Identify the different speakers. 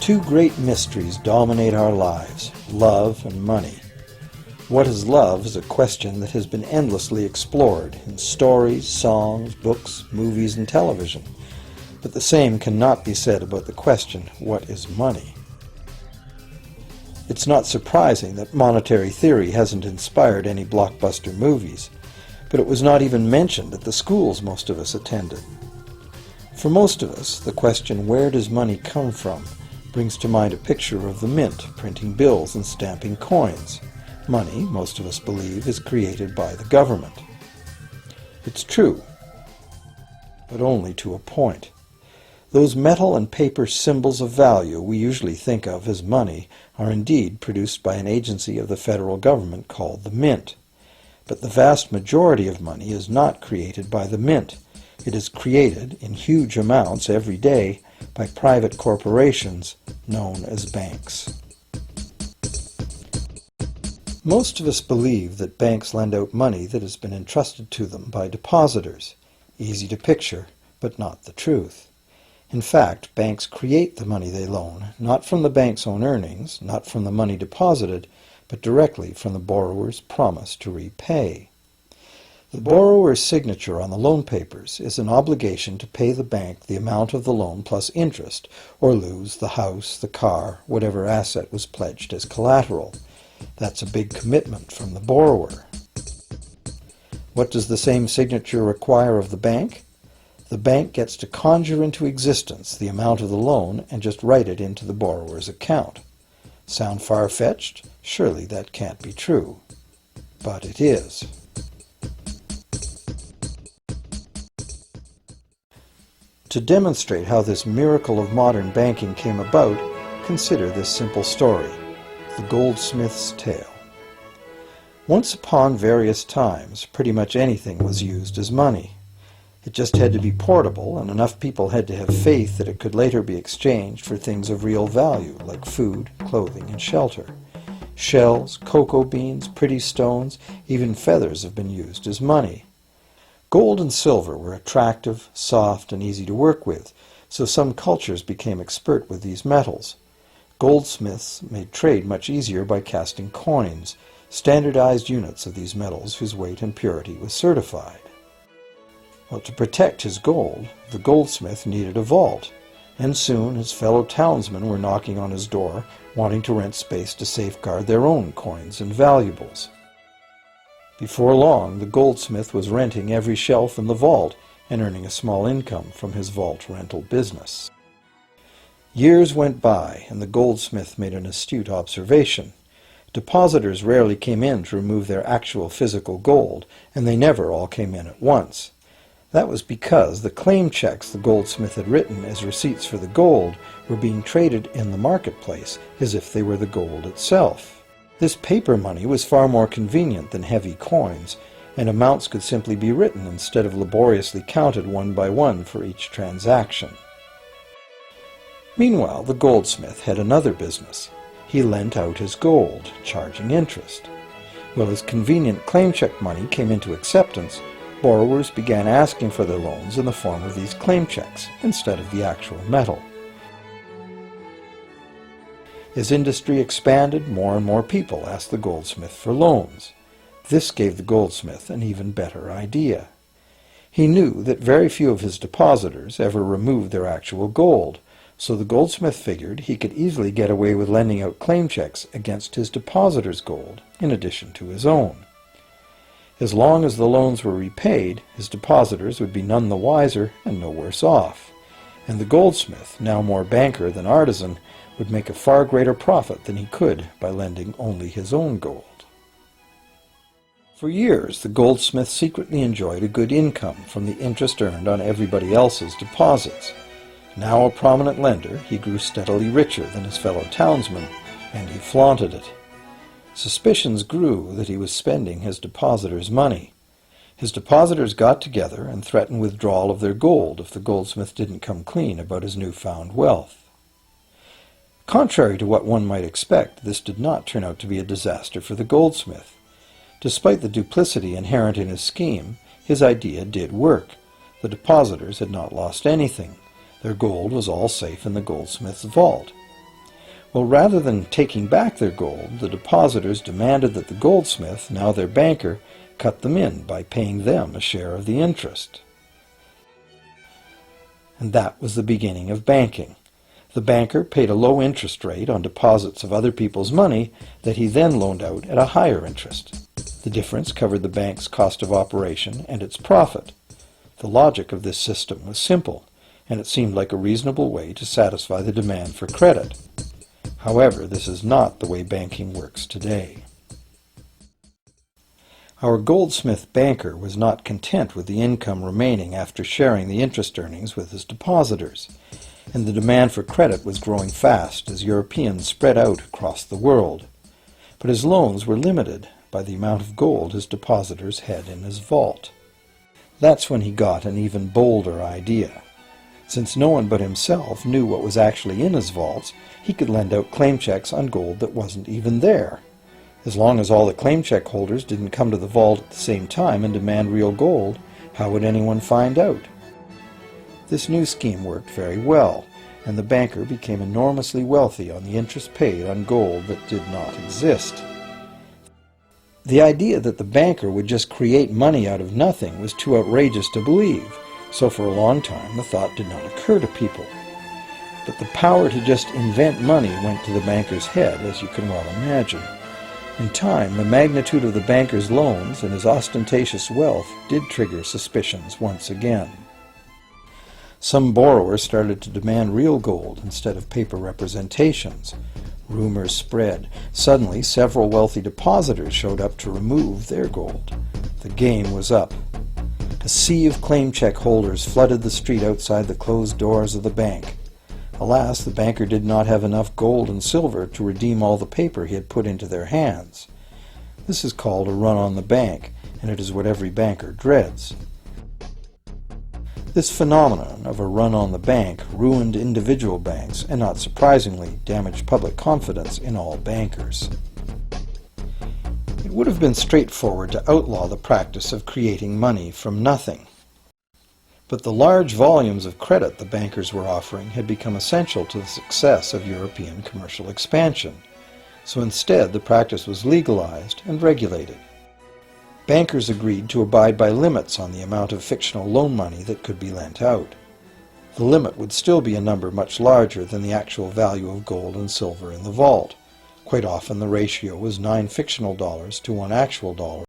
Speaker 1: Two great mysteries dominate our lives, love and money. What is love is a question that has been endlessly explored in stories, songs, books, movies, and television. But the same cannot be said about the question, what is money? It's not surprising that monetary theory hasn't inspired any blockbuster movies, but it was not even mentioned at the schools most of us attended. For most of us, the question, where does money come from, brings to mind a picture of the mint printing bills and stamping coins. Money, most of us believe, is created by the government. It's true, but only to a point. Those metal and paper symbols of value we usually think of as money are indeed produced by an agency of the federal government called the Mint. But the vast majority of money is not created by the Mint. It is created in huge amounts every day by private corporations known as banks. Most of us believe that banks lend out money that has been entrusted to them by depositors. Easy to picture, but not the truth. In fact, banks create the money they loan, not from the bank's own earnings, not from the money deposited, but directly from the borrower's promise to repay. The borrower's signature on the loan papers is an obligation to pay the bank the amount of the loan plus interest, or lose the house, the car, whatever asset was pledged as collateral. That's a big commitment from the borrower. What does the same signature require of the bank? The bank gets to conjure into existence the amount of the loan and just write it into the borrower's account. Sound far-fetched? Surely that can't be true. But it is. To demonstrate how this miracle of modern banking came about, consider this simple story, the goldsmith's tale. Once upon various times, pretty much anything was used as money. It just had to be portable, and enough people had to have faith that it could later be exchanged for things of real value, like food, clothing, and shelter. Shells, cocoa beans, pretty stones, even feathers have been used as money. Gold and silver were attractive, soft, and easy to work with, so some cultures became expert with these metals. Goldsmiths made trade much easier by casting coins, standardized units of these metals whose weight and purity was certified. Well, to protect his gold, the goldsmith needed a vault, and soon his fellow townsmen were knocking on his door, wanting to rent space to safeguard their own coins and valuables. Before long, the goldsmith was renting every shelf in the vault and earning a small income from his vault rental business. Years went by, and the goldsmith made an astute observation. Depositors rarely came in to remove their actual physical gold, and they never all came in at once. That was because the claim checks the goldsmith had written as receipts for the gold were being traded in the marketplace as if they were the gold itself. This paper money was far more convenient than heavy coins, and amounts could simply be written instead of laboriously counted one by one for each transaction. Meanwhile, the goldsmith had another business. He lent out his gold, charging interest. Well, as convenient claim check money came into acceptance, borrowers began asking for their loans in the form of these claim checks instead of the actual metal. As industry expanded, more and more people asked the goldsmith for loans. This gave the goldsmith an even better idea. He knew that very few of his depositors ever removed their actual gold, so the goldsmith figured he could easily get away with lending out claim checks against his depositors' gold, in addition to his own. As long as the loans were repaid, his depositors would be none the wiser and no worse off, and the goldsmith, now more banker than artisan, would make a far greater profit than he could by lending only his own gold. For years, the goldsmith secretly enjoyed a good income from the interest earned on everybody else's deposits. Now a prominent lender, he grew steadily richer than his fellow townsmen, and he flaunted it. Suspicions grew that he was spending his depositors' money. His depositors got together and threatened withdrawal of their gold if the goldsmith didn't come clean about his newfound wealth. Contrary to what one might expect, this did not turn out to be a disaster for the goldsmith. Despite the duplicity inherent in his scheme, his idea did work. The depositors had not lost anything. Their gold was all safe in the goldsmith's vault. Well, rather than taking back their gold, the depositors demanded that the goldsmith, now their banker, cut them in by paying them a share of the interest. And that was the beginning of banking. The banker paid a low interest rate on deposits of other people's money that he then loaned out at a higher interest. The difference covered the bank's cost of operation and its profit. The logic of this system was simple, and it seemed like a reasonable way to satisfy the demand for credit. However, this is not the way banking works today. Our goldsmith banker was not content with the income remaining after sharing the interest earnings with his depositors, and the demand for credit was growing fast as Europeans spread out across the world. But his loans were limited by the amount of gold his depositors had in his vault. That's when he got an even bolder idea. Since no one but himself knew what was actually in his vaults, he could lend out claim checks on gold that wasn't even there. As long as all the claim check holders didn't come to the vault at the same time and demand real gold, how would anyone find out? This new scheme worked very well, and the banker became enormously wealthy on the interest paid on gold that did not exist. The idea that the banker would just create money out of nothing was too outrageous to believe, so for a long time the thought did not occur to people. But the power to just invent money went to the banker's head, as you can well imagine. In time, the magnitude of the banker's loans and his ostentatious wealth did trigger suspicions once again. Some borrowers started to demand real gold instead of paper representations. Rumors spread. Suddenly, several wealthy depositors showed up to remove their gold. The game was up. A sea of claim check holders flooded the street outside the closed doors of the bank. Alas, the banker did not have enough gold and silver to redeem all the paper he had put into their hands. This is called a run on the bank, and it is what every banker dreads. This phenomenon of a run on the bank ruined individual banks and, not surprisingly, damaged public confidence in all bankers. It would have been straightforward to outlaw the practice of creating money from nothing. But the large volumes of credit the bankers were offering had become essential to the success of European commercial expansion, so instead the practice was legalized and regulated. Bankers agreed to abide by limits on the amount of fictional loan money that could be lent out. The limit would still be a number much larger than the actual value of gold and silver in the vault. Quite often the ratio was 9 fictional dollars to 1 actual dollar,